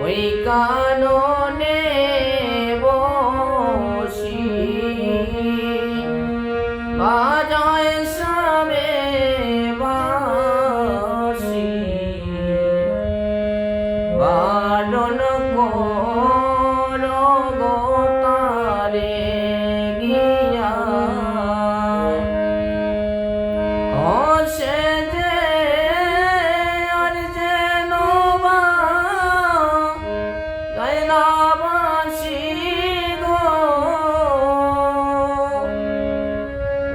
ওই কাননে বসি বাজায় সামে বাসি বারণ করো গো তারে গিয়া সে যে আর যেন বা গায় না বাসি গো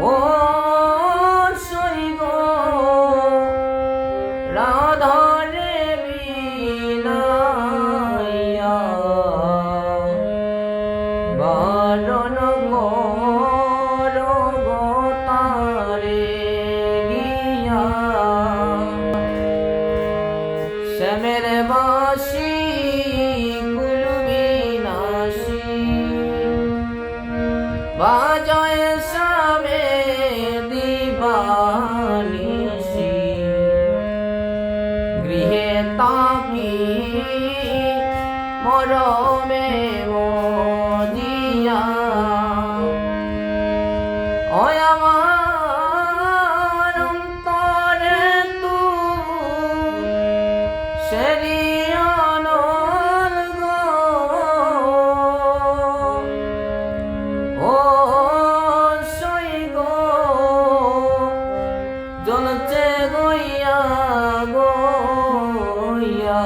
ও সই গো রাধারে বিনাইয়া বারণ করো গো তারে গিয়া শ্যামের বাসি কুল বিনাশী বাজায় শ্যামে দিবানিশি গৃহে তাকি মরমে মজিয়া ওয় আমার অন্তরে তু সেরিয়ানল গো ও সই গো জ্বলছে গইয়া গইয়া